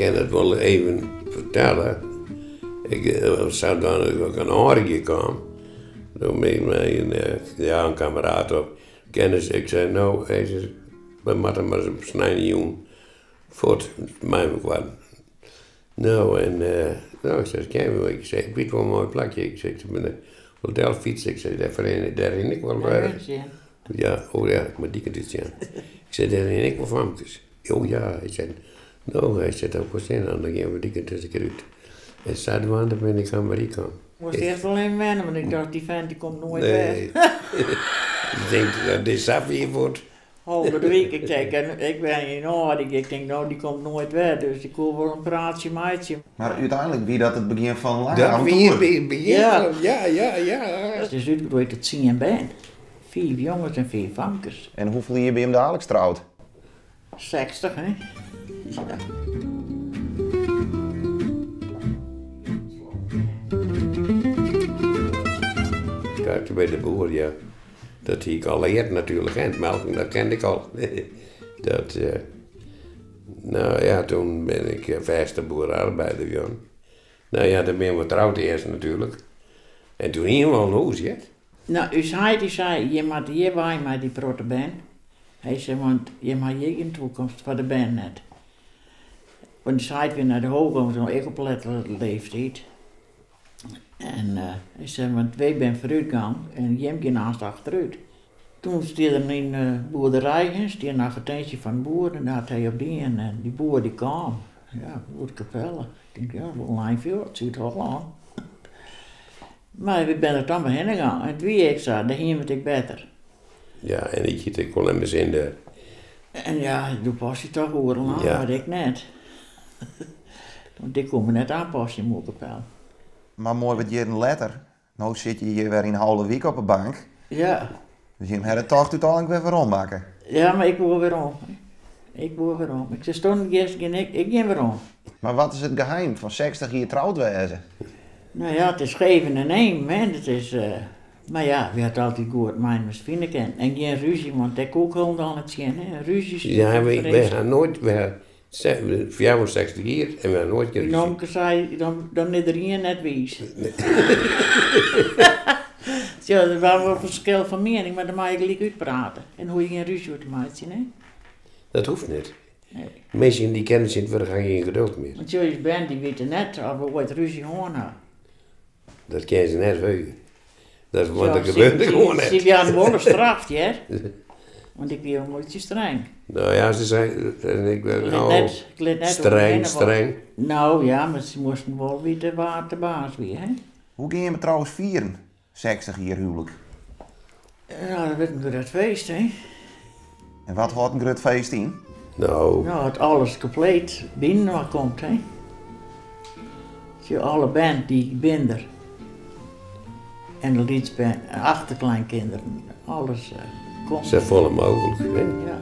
kan het wel even vertellen. Ik zou dan ook een aardige kwam. Toen met een kameraad op kennis. Ik zei, nou, we moeten maar eens snijden, jongen. Voort, mij kwam. Nou, ik zei, ik zei, ik weet wel een mooi plakje. Ik zei, met een hotelfiets. Ik zei, daar in ik wel. Ja, oh ja, maar die kan dit zijn. Ik zei, daar in ik wel van. Oh ja, hij zei, nou, hij zei, dat was zin aan, dan gaan we die kant eens een keer uit. En zaten we aan, dan ben ik aan Amerika. Was eerst alleen wennen, want ik dacht, die vent die komt nooit weg. Ik denk dat dit saf hier wordt. Halve de week, ik ben in orde, ik denk, nou, die komt nooit weg, dus ik wil wel een praatje maatje. Maar uiteindelijk wie dat het begin van lang Dat weer begin Ja. van, ja. Het is uitgegroeid tot 10 band. 4 jongens en 4 vankers. En hoeveel hier bij hem dadelijk trouwt? 60, hè? Ja. Kijk, bij de boer, ja. Dat zie ik al eerder natuurlijk, en het melken, dat kende ik al. Nou ja, toen ben ik vaste boerenarbeider geworden. Nou ja, dan ben we getrouwd eerst natuurlijk. En toen hier wel een huis, hè. Nou, dus hij die zei, je moet hier wij met die protte band. Hij zei, want je maakt geen toekomst voor de band net. Want hij zei weer naar de hoogte, zo'n ik op leeftijd. En hij zei, want wij zijn vooruit gegaan en jij ging naast achteruit. Toen stond er in de boerderij, stond een advertentie van de boer en daar had hij op die en die boer die kwam. Ja, boerkapelle. Ik denk, ja, wel een veel, het ziet er al aan. Maar we zijn er dan bij hen gegaan en wie ik zei, daar hier moet ik beter. Ja, en ik kon hem eens in de... En ja, toen pas je toch horen, Ja. maar ik net. Want ik kon me net aanpassen in boerkapel. Maar mooi wat jaren later, nou zit je hier weer in Houde week op de bank. Ja. Dus je hebt het toch uiteindelijk weer weer rondmaken. Ja, maar ik wil weer om. Ik wil weer om. Ik zei, stond eerst en ik ging weer om. Maar wat is het geheim van 60 jaar trouwd wezen? Nou ja, het is geven en nemen, hè. Het is, maar ja, we hadden altijd goed mijn vrienden kennen. En geen ruzie, want ik ook al dan het zien, hè. Ruzies. Ja, we gaan nooit, we 64 jaar en we gaan nooit Die geruzie. nonke zei, dan is er hier net wies. Ja, er was wel verschil van mening, maar dan mag je gelijk uitpraten. En hoe je geen ruzie uit maakt, hè. Dat hoeft niet. Nee. Mensen die kennen zitten, we gaan geen geduld meer. Want jullie bent, die weten net of we ooit ruzie horen hadden. Dat kennen ze net weten. Dat is wat Ja, er gebeurde gewoon Ze net. hebben wel gestraft, hè. Want ik ben een beetje streng. Nou ja, ze zei, en ik ben Ik nou let net streng, op streng. Nou ja, maar ze moesten wel weer de baas weer, hè. Hoe ging je me trouwens vieren? 60 jaar huwelijk. Ja, dat werd een groot feest, hè. En wat houdt een groot feest in? Nou, Nou, het alles compleet binnen wat komt, hè. Je alle band die binder. En de liedband, achterkleinkinderen, alles komt. ze volle mogelijk. Hè? Ja.